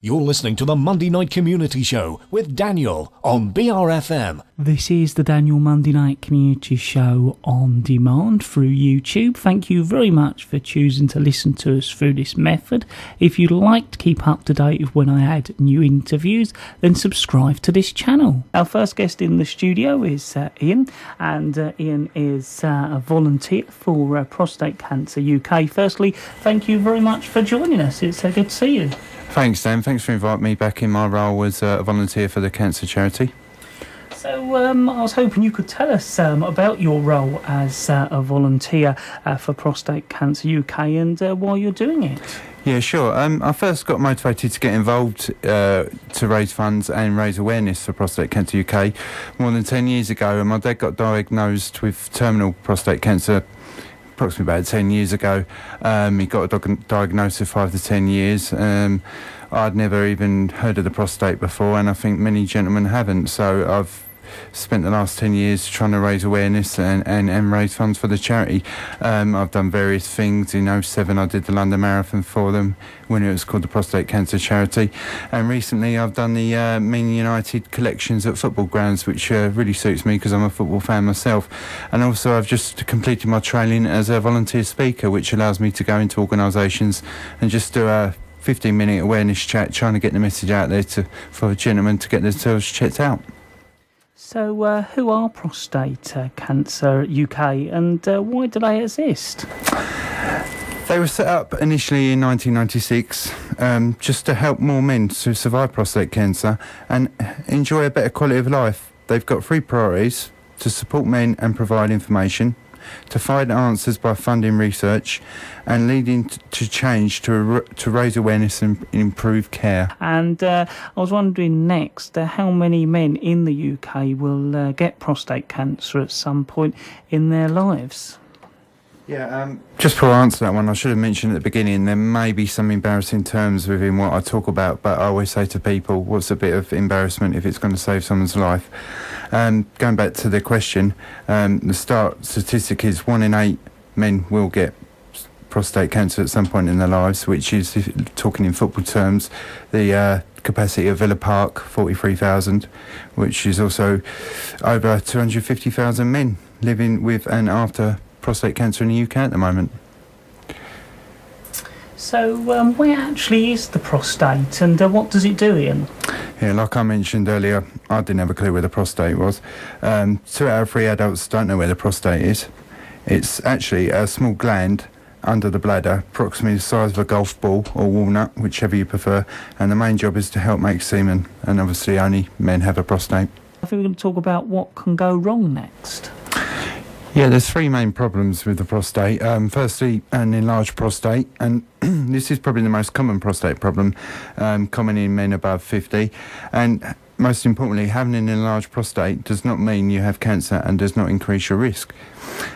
You're listening to the Monday Night Community Show with Daniel on BRFM. This is the Daniel Monday Night Community Show on demand through YouTube. Thank you very much for choosing to listen to us through this method. If you'd like to keep up to date with when I add new interviews, then subscribe to this channel. Our first guest in the studio is Ian, and Ian is a volunteer for Prostate Cancer UK. Firstly, thank you very much for joining us. It's good to see you. Thanks, Dan. Thanks for inviting me back in my role as a volunteer for the cancer charity. So I was hoping you could tell us about your role as a volunteer for Prostate Cancer UK and why you're doing it. Yeah, sure. I first got motivated to get involved to raise funds and raise awareness for Prostate Cancer UK more than 10 years ago, and my dad got diagnosed with terminal prostate cancer approximately about 10 years ago. He got a diagnosis of 5 to 10 years. I'd never even heard of the prostate before, and I think many gentlemen haven't. So I've spent the last 10 years trying to raise awareness and raise funds for the charity. I've done various things. In 2007 I did the London Marathon for them when it was called the Prostate Cancer Charity, and recently I've done the Men United collections at football grounds, which really suits me because I'm a football fan myself. And also I've just completed my training as a volunteer speaker, which allows me to go into organisations and just do a 15-minute awareness chat, trying to get the message out there for gentlemen to get themselves checked out. So who are Prostate Cancer UK and why do they exist? They were set up initially in 1996 just to help more men to survive prostate cancer and enjoy a better quality of life. They've got 3 priorities: to support men and provide information, to find answers by funding research, and leading to change to raise awareness and improve care. And I was wondering next, how many men in the UK will get prostate cancer at some point in their lives? Yeah, just before I answer that one, I should have mentioned at the beginning there may be some embarrassing terms within what I talk about, but I always say to people, what's a bit of embarrassment if it's going to save someone's life? Going back to the question, the start statistic is 1 in 8 men will get prostate cancer at some point in their lives, which is, if talking in football terms, the capacity of Villa Park, 43,000, which is also over 250,000 men living with and after prostate cancer in the UK at the moment. So where actually is the prostate and what does it do, Ian? Yeah, like I mentioned earlier, I didn't have a clue where the prostate was. 2 out of 3 adults don't know where the prostate is. It's actually a small gland under the bladder, approximately the size of a golf ball or walnut, whichever you prefer, and the main job is to help make semen, and obviously only men have a prostate. I think we're going to talk about what can go wrong next. Yeah, there's 3 main problems with the prostate. Firstly, an enlarged prostate, and this is probably the most common prostate problem, common in men above 50. And most importantly, having an enlarged prostate does not mean you have cancer and does not increase your risk.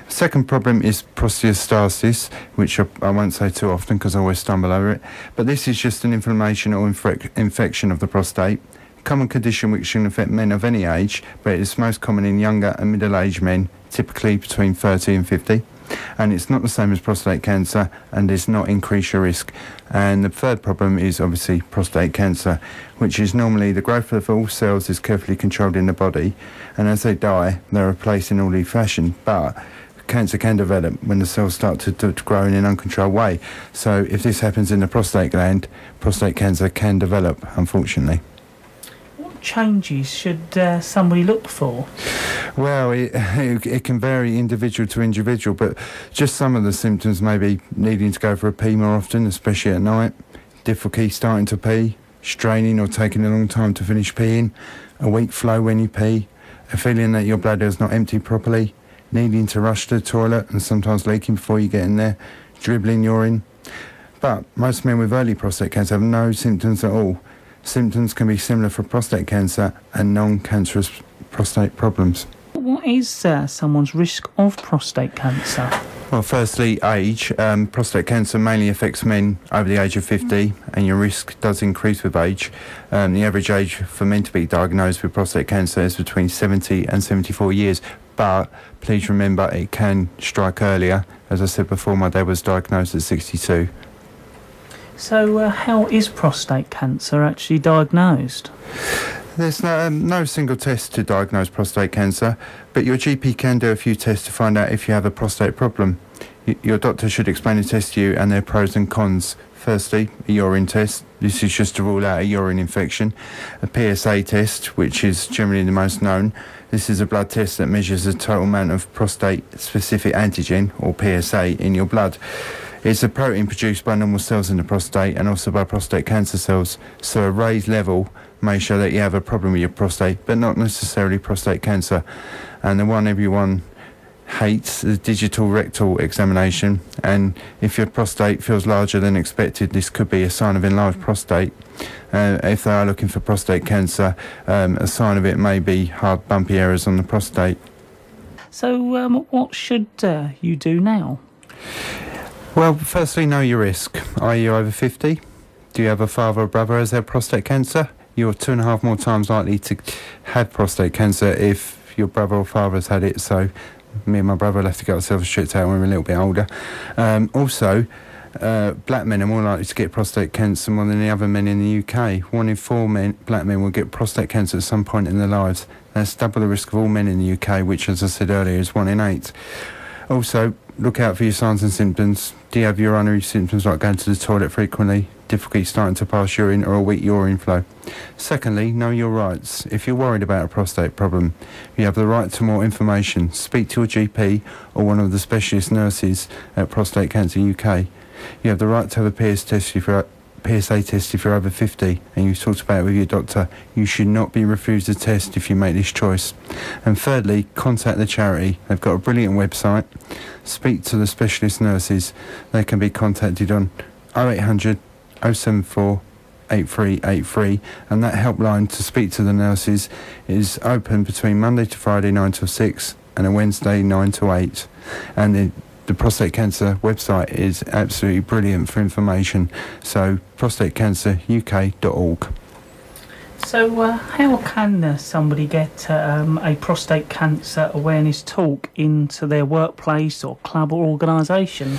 Second problem is prostatitis, which I won't say too often because I always stumble over it. But this is just an inflammation or infection of the prostate. Common condition which can affect men of any age, but it is most common in younger and middle-aged men, typically between 30 and 50. And it's not the same as prostate cancer and does not increase your risk. And the third problem is obviously prostate cancer, which is normally the growth of all cells is carefully controlled in the body, and as they die, they're replaced in orderly fashion. But cancer can develop when the cells start to grow in an uncontrolled way. So if this happens in the prostate gland, prostate cancer can develop, unfortunately. Changes should somebody look for? Well, it can vary individual to individual, but just some of the symptoms may be needing to go for a pee more often, especially at night, difficulty starting to pee, straining or taking a long time to finish peeing, a weak flow when you pee, a feeling that your bladder is not empty properly, needing to rush to the toilet and sometimes leaking before you get in there, dribbling urine. But most men with early prostate cancer have no symptoms at all. Symptoms can be similar for prostate cancer and non-cancerous prostate problems. What is someone's risk of prostate cancer? Well, firstly, age. Prostate cancer mainly affects men over the age of 50, and your risk does increase with age. The average age for men to be diagnosed with prostate cancer is between 70 and 74 years, but please remember it can strike earlier. As I said before, my dad was diagnosed at 62. So how is prostate cancer actually diagnosed? There's no single test to diagnose prostate cancer, but your GP can do a few tests to find out if you have a prostate problem. Your doctor should explain the test to you and their pros and cons. Firstly, a urine test. This is just to rule out a urine infection. A PSA test, which is generally the most known. This is a blood test that measures the total amount of prostate-specific antigen, or PSA, in your blood. It's a protein produced by normal cells in the prostate and also by prostate cancer cells. So a raised level may show that you have a problem with your prostate, but not necessarily prostate cancer. And the one everyone hates, the digital rectal examination. And if your prostate feels larger than expected, this could be a sign of enlarged prostate. If they are looking for prostate cancer, a sign of it may be hard, bumpy areas on the prostate. So what should you do now? Well, firstly, know your risk. Are you over 50? Do you have a father or brother who has had prostate cancer? You're 2.5 more times likely to have prostate cancer if your brother or father has had it. So me and my brother will have to get ourselves checked out when we're a little bit older. Also, black men are more likely to get prostate cancer more than the other men in the UK. 1 in 4 black men will get prostate cancer at some point in their lives. That's double the risk of all men in the UK, which, as I said earlier, is 1 in 8. Also, look out for your signs and symptoms. Do you have urinary symptoms like going to the toilet frequently, difficulty starting to pass urine, or a weak urine flow? Secondly, know your rights. If you're worried about a prostate problem, you have the right to more information. Speak to a GP or one of the specialist nurses at Prostate Cancer UK. You have the right to have a PSA test if you're over 50 and you've talked about it with your doctor. You should not be refused a test if you make this choice. And thirdly, contact the charity. They've got a brilliant website. Speak to the specialist nurses. They can be contacted on 0800 074 8383, and that helpline to speak to the nurses is open between Monday to Friday 9 till 6 and a Wednesday 9 to 8. And the prostate cancer website is absolutely brilliant for information. So prostatecanceruk.org. So how can somebody get a prostate cancer awareness talk into their workplace or club or organisation?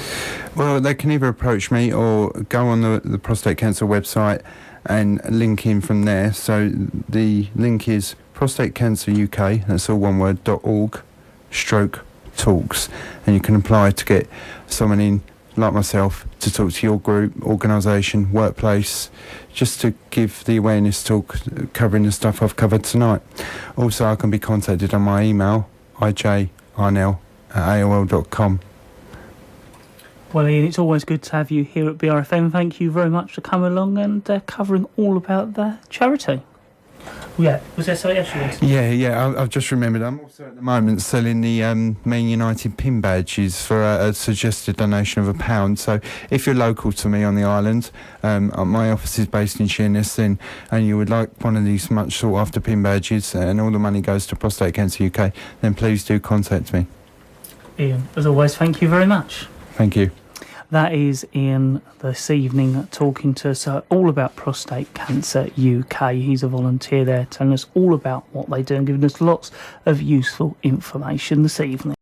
Well, they can either approach me or go on the prostate cancer website and link in from there. So the link is prostatecanceruk, that's all one word, .org/talks, and you can apply to get someone in like myself to talk to your group, organisation, workplace, just to give the awareness talk covering the stuff I've covered tonight. Also, I can be contacted on my email, ijarnell@aol.com. Well, Ian, it's always good to have you here at BRFM. Thank you very much for coming along and covering all about the charity. Yeah, was there something else you wanted? Yeah, I've just remembered. I'm also at the moment selling the Man United pin badges for a suggested donation of £1. So if you're local to me on the island, my office is based in Sheerness, and you would like one of these much sought after pin badges, and all the money goes to Prostate Cancer UK, then please do contact me. Ian, as always, thank you very much. Thank you. That is Ian this evening talking to us all about Prostate Cancer UK. He's a volunteer there telling us all about what they do and giving us lots of useful information this evening.